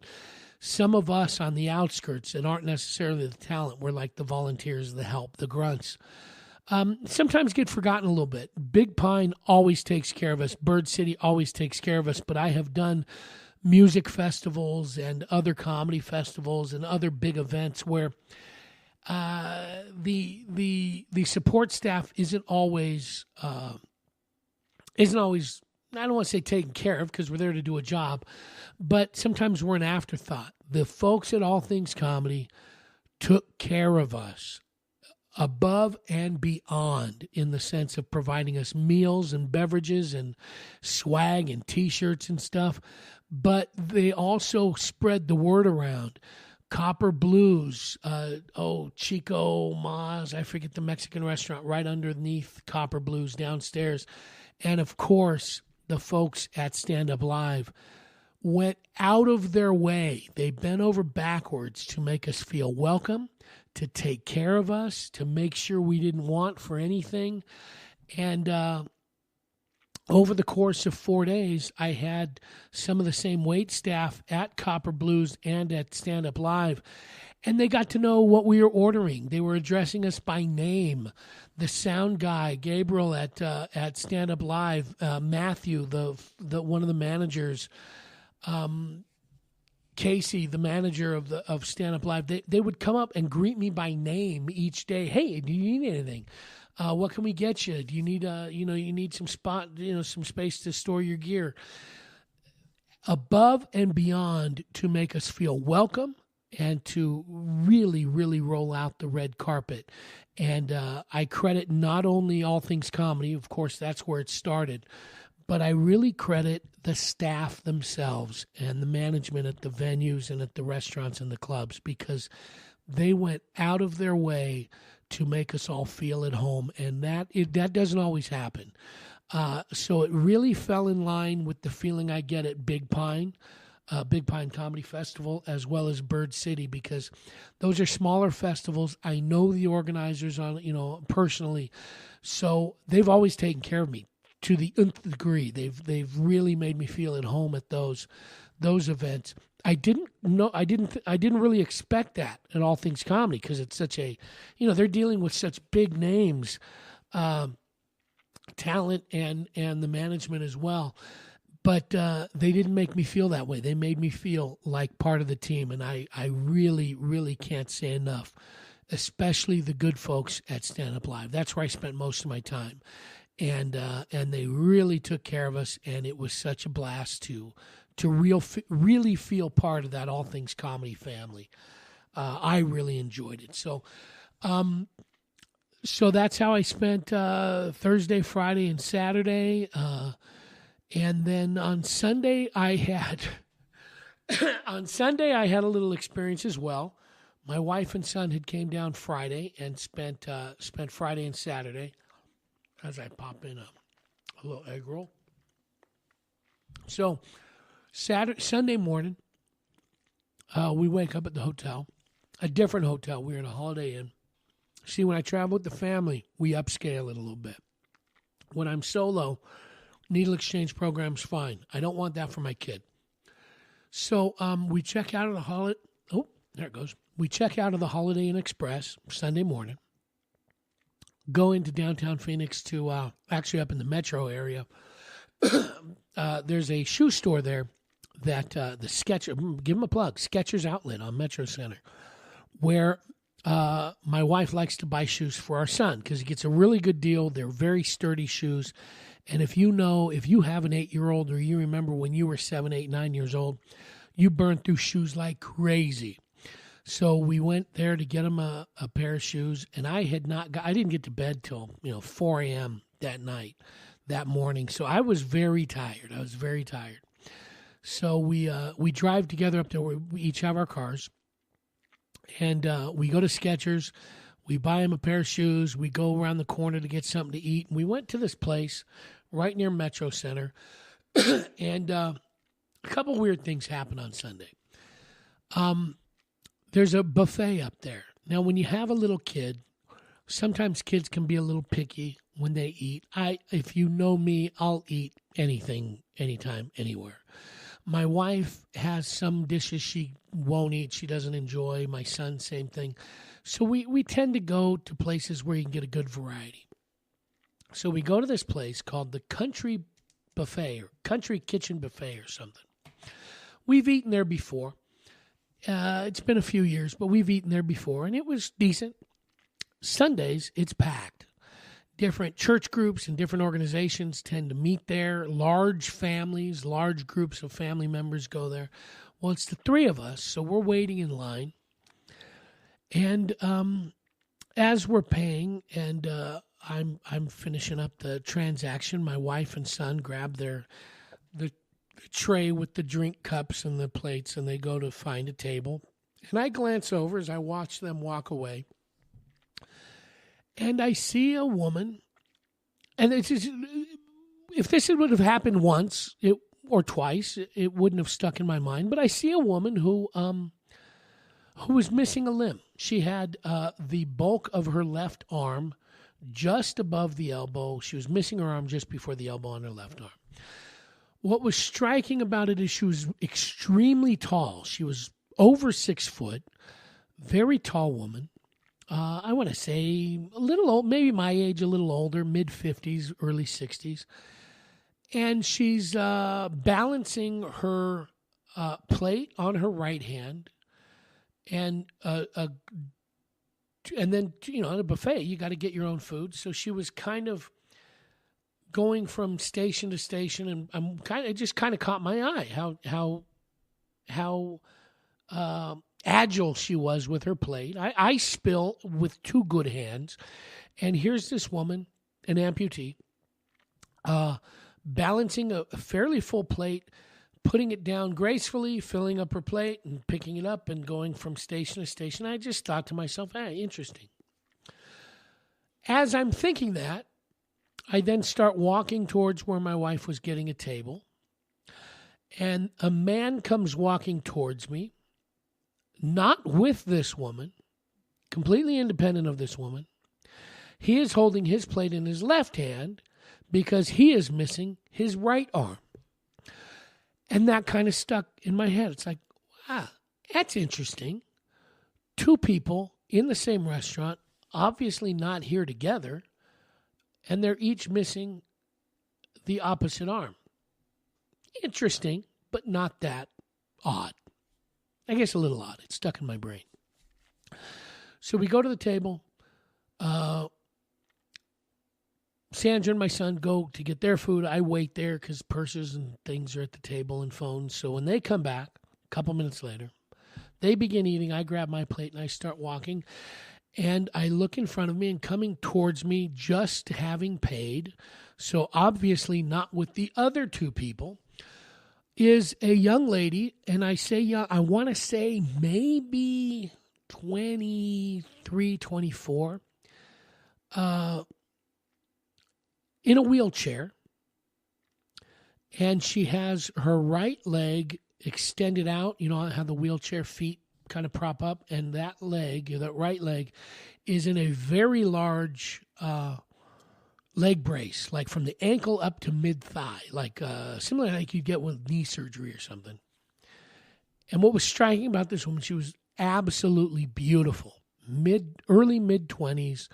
Speaker 3: Some of us on the outskirts that aren't necessarily the talent, we're like the volunteers, the help, the grunts. Sometimes get forgotten a little bit. Big Pine always takes care of us. Bird City always takes care of us. But I have done music festivals and other comedy festivals and other big events where the support staff isn't always I don't want to say taken care of, because we're there to do a job, but sometimes we're an afterthought. The folks at All Things Comedy took care of us above and beyond, in the sense of providing us meals and beverages and swag and T-shirts and stuff. But they also spread the word around. Copper Blues, Chico Mas, I forget the Mexican restaurant right underneath Copper Blues downstairs. And of course, the folks at Stand Up Live went out of their way. They bent over backwards to make us feel welcome, to take care of us, to make sure we didn't want for anything. And over the course of 4 days, I had some of the same wait staff at Copper Blues and at Stand Up Live, and they got to know what we were ordering. They were addressing us by name. The sound guy, Gabriel at Stand Up Live, Matthew, the one of the managers, Casey, the manager of Stand Up Live, they would come up and greet me by name each day. Hey, do you need anything? What can we get you? Do you need you need some some space to store your gear? Above and beyond to make us feel welcome and to really, really roll out the red carpet. And I credit not only All Things Comedy, of course, that's where it started, but I really credit the staff themselves and the management at the venues and at the restaurants and the clubs, because they went out of their way to make us all feel at home, and that doesn't always happen. So it really fell in line with the feeling I get at Big Pine Comedy Festival, as well as Bird City, because those are smaller festivals. I know the organizers personally, so they've always taken care of me to the nth degree. They've really made me feel at home at those events. I didn't really expect that at All Things Comedy, because it's such a, they're dealing with such big names, talent and the management as well. But they didn't make me feel that way. They made me feel like part of the team, and I really, really can't say enough, especially the good folks at Stand Up Live. That's where I spent most of my time. And they really took care of us, and it was such a blast to really feel part of that All Things Comedy family. I really enjoyed it. So that's how I spent Thursday, Friday, and Saturday. And then on Sunday, I had a little experience as well. My wife and son had came down Friday and spent Friday and Saturday. As I pop in a little egg roll. So Sunday morning, we wake up at the hotel, a different hotel. We're in a Holiday Inn. See, when I travel with the family, we upscale it a little bit. When I'm solo, needle exchange program's fine. I don't want that for my kid. So we check out of the Holiday. Oh, there it goes. We check out of the Holiday Inn Express Sunday morning. Go into downtown Phoenix to actually up in the metro area. There's a shoe store there that the Skechers, give them a plug, Skechers Outlet on Metro Center, where my wife likes to buy shoes for our son because he gets a really good deal. They're very sturdy shoes. And if you have an 8-year-old, or you remember when you were 7, 8, 9 years old, you burned through shoes like crazy. So we went there to get him a pair of shoes, and I didn't get to bed till 4 a.m. that morning. So I was very tired. So we drive together up there. We each have our cars, and we go to Skechers. We buy him a pair of shoes. We go around the corner to get something to eat. And we went to this place right near Metro Center, and a couple weird things happened on Sunday. There's a buffet up there. Now, when you have a little kid, sometimes kids can be a little picky when they eat. If you know me, I'll eat anything, anytime, anywhere. My wife has some dishes she won't eat, she doesn't enjoy. My son, same thing. So we tend to go to places where you can get a good variety. So we go to this place called the Country Buffet, or Country Kitchen Buffet or something. We've eaten there before. It's been a few years, but we've eaten there before, and it was decent. Sundays, it's packed. Different church groups and different organizations tend to meet there. Large families, large groups of family members go there. Well, it's the three of us, so we're waiting in line. And as we're paying, and I'm finishing up the transaction, my wife and son grab the tray with the drink cups and the plates, and they go to find a table. And I glance over as I watch them walk away, and I see a woman, and it's just, if this would have happened once or twice, it wouldn't have stuck in my mind, but I see a woman who was missing a limb. She had the bulk of her left arm just above the elbow. She was missing her arm just before the elbow on her left arm. What was striking about it is she was extremely tall. She was over 6 foot, very tall woman. I want to say a little old, maybe my age, a little older, mid-50s, early 60s. And she's balancing her plate on her right hand. And then, at a buffet, you got to get your own food. So she was kind of going from station to station, and it just kind of caught my eye how agile she was with her plate. I spill with 2 good hands, and here's this woman, an amputee, balancing a fairly full plate, putting it down gracefully, filling up her plate and picking it up and going from station to station. I just thought to myself, hey, interesting. As I'm thinking that, I then start walking towards where my wife was getting a table, and a man comes walking towards me, not with this woman, completely independent of this woman. He is holding his plate in his left hand because he is missing his right arm. And that kind of stuck in my head. It's like, wow, that's interesting. 2 people in the same restaurant, obviously not here together, and they're each missing the opposite arm. Interesting, but not that odd. I guess a little odd. It stuck in my brain. So we go to the table. Sandra and my son go to get their food. I wait there because purses and things are at the table and phones. So when they come back, a couple minutes later, they begin eating. I grab my plate and I start walking. And I look in front of me, and coming towards me, just having paid, so obviously not with the other 2 people, is a young lady. And I say young, I want to say maybe 23, 24, in a wheelchair. And she has her right leg extended out, how the wheelchair feet kind of prop up, and that right leg is in a very large leg brace, like from the ankle up to mid-thigh, like similar like you'd get with knee surgery or something. And what was striking about this woman, she was absolutely beautiful, early mid-20s,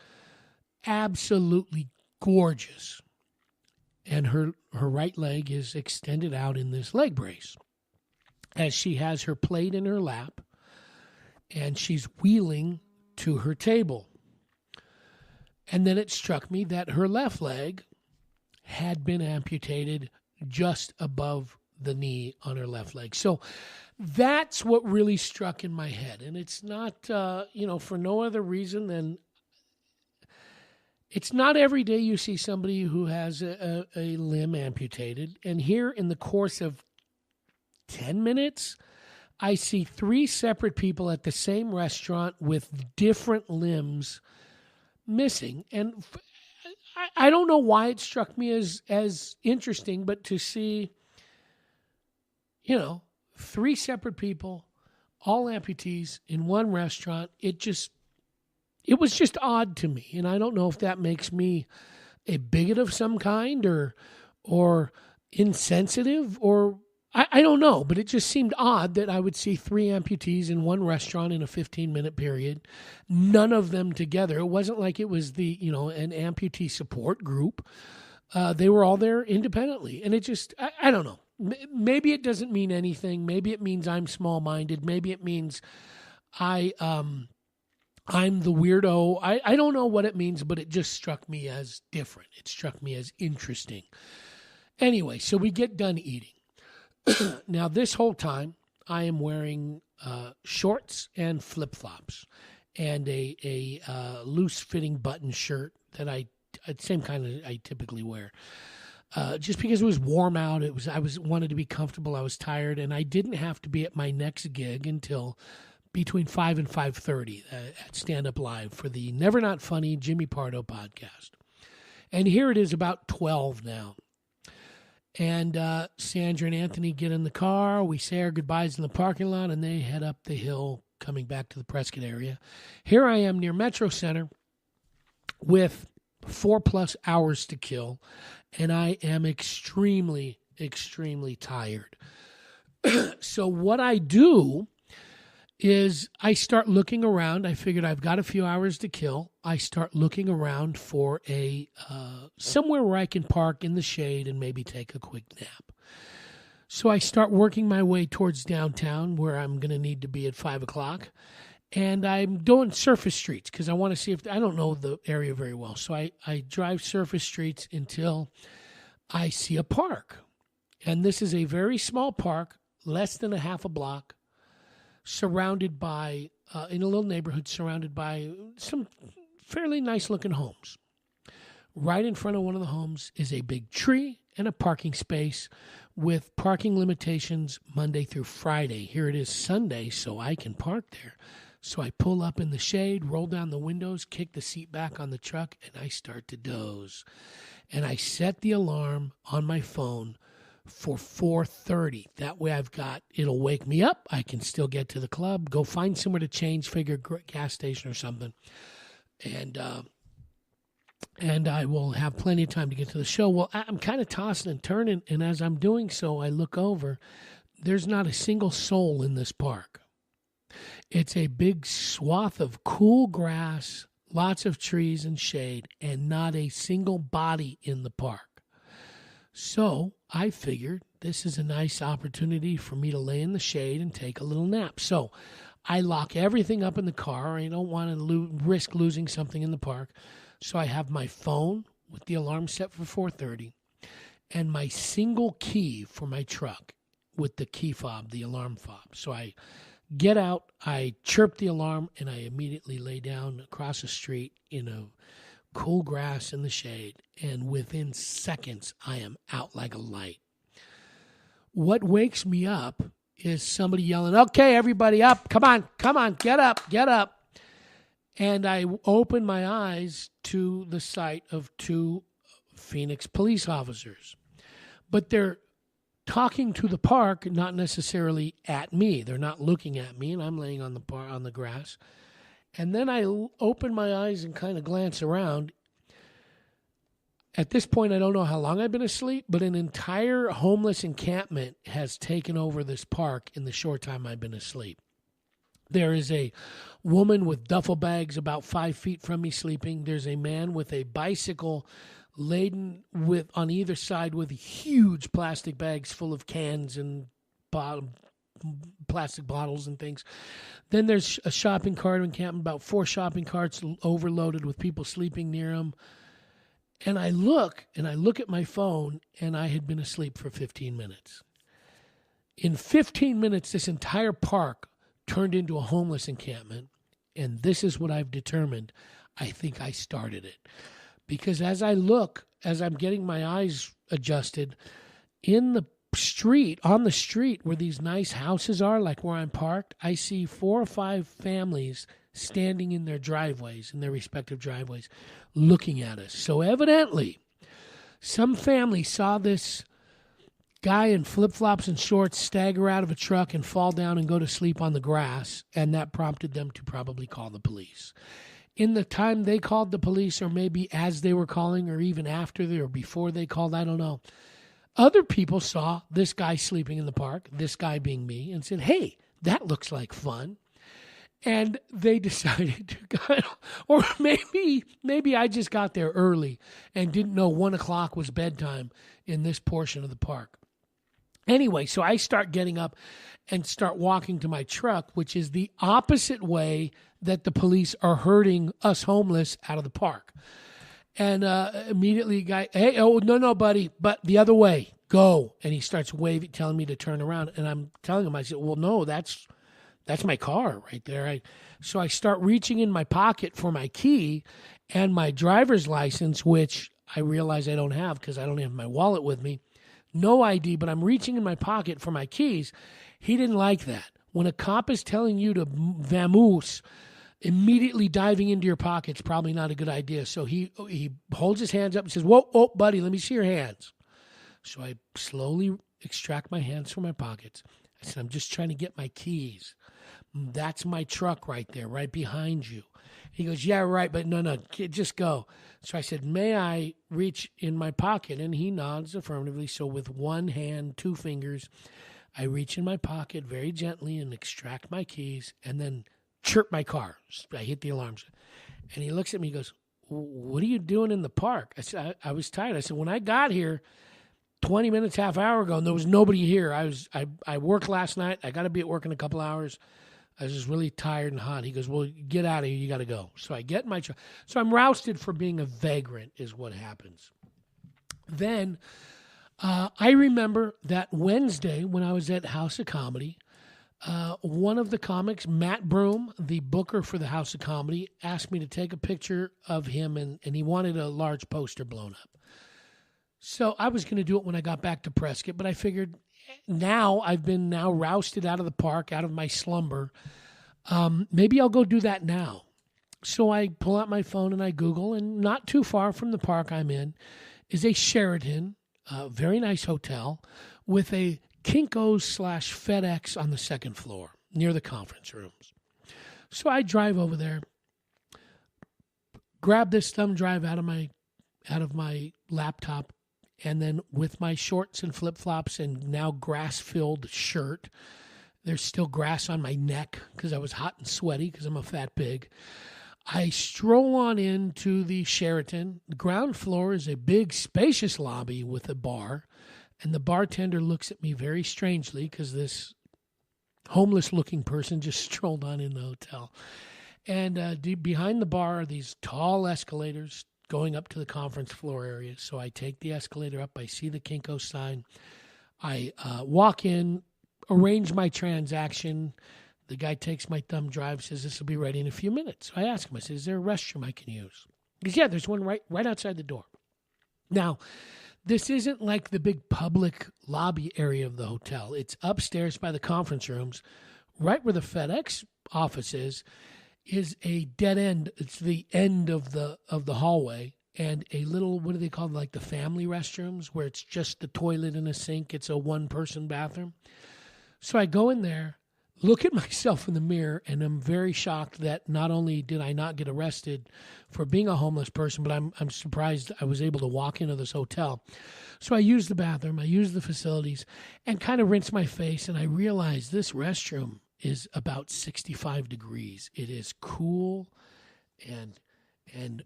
Speaker 3: absolutely gorgeous. And her right leg is extended out in this leg brace as she has her plate in her lap, and she's wheeling to her table. And then it struck me that her left leg had been amputated just above the knee on her left leg. So that's what really struck in my head. And it's not, for no other reason than it's not every day you see somebody who has a limb amputated. And here in the course of 10 minutes, I see 3 separate people at the same restaurant with different limbs missing. And I don't know why it struck me as interesting, but to see, 3 separate people, all amputees in one restaurant, it was just odd to me. And I don't know if that makes me a bigot of some kind or insensitive, or I don't know, but it just seemed odd that I would see 3 amputees in one restaurant in a 15-minute period, none of them together. It wasn't like it was an amputee support group. They were all there independently. And it just, I don't know. Maybe it doesn't mean anything. Maybe it means I'm small-minded. Maybe it means I'm the weirdo. I don't know what it means, but it just struck me as different. It struck me as interesting. Anyway, so we get done eating. Now, this whole time, I am wearing shorts and flip-flops and a loose-fitting button shirt that same kind of I typically wear. Just because it was warm out, I wanted to be comfortable. I was tired, and I didn't have to be at my next gig until between 5 and 5:30 at Stand Up Live for the Never Not Funny Jimmy Pardo podcast. And here it is about 12 now. And Sandra and Anthony get in the car. We say our goodbyes in the parking lot, and they head up the hill coming back to the Prescott area. Here I am near Metro Center with 4+ hours to kill, and I am extremely, extremely tired. So what I do is I start looking around. I figured I've got a few hours to kill. I start looking around for a somewhere where I can park in the shade and maybe take a quick nap. So I start working my way towards downtown where I'm going to need to be at 5 o'clock. And I'm doing surface streets because I want to see if I don't know the area very well. So I drive surface streets until I see a park. And this is a very small park, less than a half a block, surrounded by, in a little neighborhood, surrounded by some fairly nice looking homes. Right in front of one of the homes is a big tree and a parking space with parking limitations Monday through Friday. Here it is Sunday, so I can park there. So I pull up in the shade, roll down the windows, kick the seat back on the truck, and I start to doze. And I set the alarm on my phone for 4:30. That way it'll wake me up. I can still get to the club, go find somewhere to change, figure gas station or something. And I will have plenty of time to get to the show. Well, I'm kind of tossing and turning, and as I'm doing so, I look over. There's not a single soul in this park. It's a big swath of cool grass, lots of trees and shade, and not a single body in the park. So I figured this is a nice opportunity for me to lay in the shade and take a little nap. So I lock everything up in the car. I don't want to risk losing something in the park. So I have my phone with the alarm set for 4:30 and my single key for my truck with the key fob, the alarm fob. So I get out, I chirp the alarm, and I immediately lay down across the street in a cool grass in the shade. And within seconds, I am out like a light. What wakes me up is somebody yelling, "Okay, everybody up. Come on, get up. And I open my eyes to the sight of 2 Phoenix police officers. But they're talking to the park, not necessarily at me. They're not looking at me, and I'm laying on the grass. And then I open my eyes and kind of glance around. At this point, I don't know how long I've been asleep, but an entire homeless encampment has taken over this park in the short time I've been asleep. There is a woman with duffel bags about 5 feet from me sleeping. There's a man with a bicycle laden with on either side with huge plastic bags full of cans and plastic bottles and things. Then there's a shopping cart encampment, about 4 shopping carts overloaded with people sleeping near them. And I look at my phone, and I had been asleep for 15 minutes. In 15 minutes, this entire park turned into a homeless encampment, and this is what I've determined. I think I started it. Because as I'm getting my eyes adjusted, on the street where these nice houses are, like where I'm parked, I see 4 or 5 families standing in their respective driveways, looking at us. So evidently, some family saw this guy in flip-flops and shorts stagger out of a truck and fall down and go to sleep on the grass, and that prompted them to probably call the police. In the time they called the police, or maybe as they were calling, or even after or before they called, I don't know, other people saw this guy sleeping in the park, this guy being me, and said, "Hey, that looks like fun." And they decided to go, or maybe I just got there early and didn't know 1 o'clock was bedtime in this portion of the park. Anyway, so I start getting up and start walking to my truck, which is the opposite way that the police are herding us homeless out of the park. And immediately the guy, "Hey, oh, no, buddy, but the other way, go." And he starts waving, telling me to turn around. And I'm telling him, I said, "Well, no, that's my car right there." So I start reaching in my pocket for my key and my driver's license, which I realize I don't have because I don't have my wallet with me. No ID, but I'm reaching in my pocket for my keys. He didn't like that. When a cop is telling you to vamoose, immediately diving into your pocket's probably not a good idea. So he holds his hands up and says, "Whoa, buddy, let me see your hands." So I slowly extract my hands from my pockets. I said, I'm just trying to get my keys. That's my truck right there, right behind you. He goes, yeah, right, but no, just go. So I said, may I reach in my pocket? And he nods affirmatively. So with one hand, 2 fingers, I reach in my pocket very gently and extract my keys and then chirp my car. I hit the alarms. And he looks at me and goes, what are you doing in the park? I said, I was tired. I said, when I got here 20 minutes, half hour ago, and there was nobody here. I worked last night. I got to be at work in a couple hours. I was just really tired and hot. He goes, well, get out of here. You got to go. So I get in my truck. So I'm rousted for being a vagrant is what happens. Then I remember that Wednesday when I was at House of Comedy, one of the comics, Matt Broom, the booker for the House of Comedy, asked me to take a picture of him, and he wanted a large poster blown up. So I was going to do it when I got back to Prescott, but I figured now I've been rousted out of the park, out of my slumber. Maybe I'll go do that now. So I pull out my phone and I Google, and not too far from the park I'm in is a Sheraton, very nice hotel, with a Kinko's/FedEx on the second floor near the conference rooms. So I drive over there, grab this thumb drive out of my laptop, and then with my shorts and flip-flops and now grass-filled shirt, there's still grass on my neck because I was hot and sweaty because I'm a fat pig. I stroll on into the Sheraton. The ground floor is a big, spacious lobby with a bar, and the bartender looks at me very strangely because this homeless-looking person just strolled on in the hotel. And behind the bar are these tall escalators going up to the conference floor area. So I take the escalator up. I see the Kinko sign. I walk in, arrange my transaction. The guy takes my thumb drive, says this will be ready in a few minutes. So I ask him, I said, is there a restroom I can use? He goes, yeah, there's one right outside the door. Now, this isn't like the big public lobby area of the hotel. It's upstairs by the conference rooms, right where the FedEx office is a dead end. It's the end of the hallway, and a little, what do they call, like the family restrooms where it's just the toilet and a sink. It's a one-person bathroom. So I go in there, look at myself in the mirror, and I'm very shocked that not only did I not get arrested for being a homeless person, but I'm surprised I was able to walk into this hotel. So I use the bathroom, I use the facilities, and kind of rinse my face, and I realize this restroom is about 65 degrees. It is cool and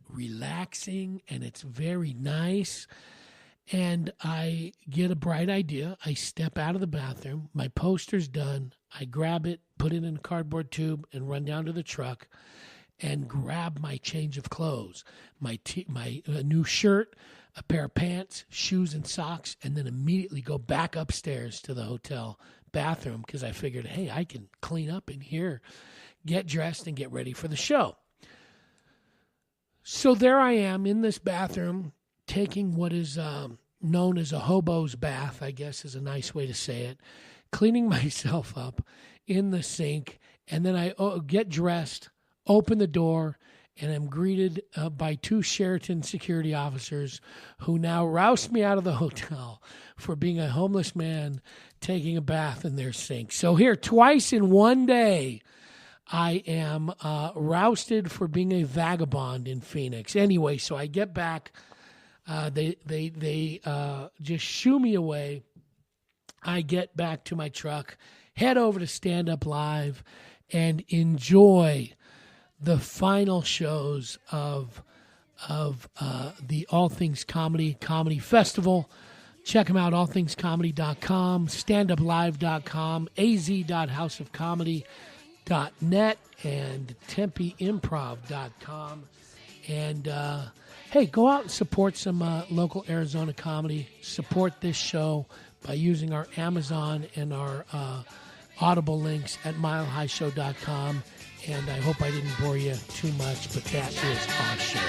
Speaker 3: relaxing, and it's very nice. And I get a bright idea. I step out of the bathroom. My poster's done. I grab it, put it in a cardboard tube, and run down to the truck and grab my change of clothes, my new shirt, a pair of pants, shoes, and socks, and then immediately go back upstairs to the hotel bathroom because I figured, hey, I can clean up in here, get dressed, and get ready for the show. So there I am in this bathroom, taking what is known as a hobo's bath, I guess is a nice way to say it, cleaning myself up in the sink, and then I get dressed, open the door, and I'm greeted by 2 Sheraton security officers who now roust me out of the hotel for being a homeless man taking a bath in their sink. So here, twice in one day, I am rousted for being a vagabond in Phoenix. Anyway, so I get back. They just shoo me away. I get back to my truck, head over to Stand Up Live, and enjoy the final shows of the All Things Comedy Festival. Check them out, allthingscomedy.com, standuplive.com, az.houseofcomedy.net, and tempeimprov.com. And, hey, go out and support some local Arizona comedy. Support this show by using our Amazon and our Audible links at milehighshow.com. And I hope I didn't bore you too much, but that is our show.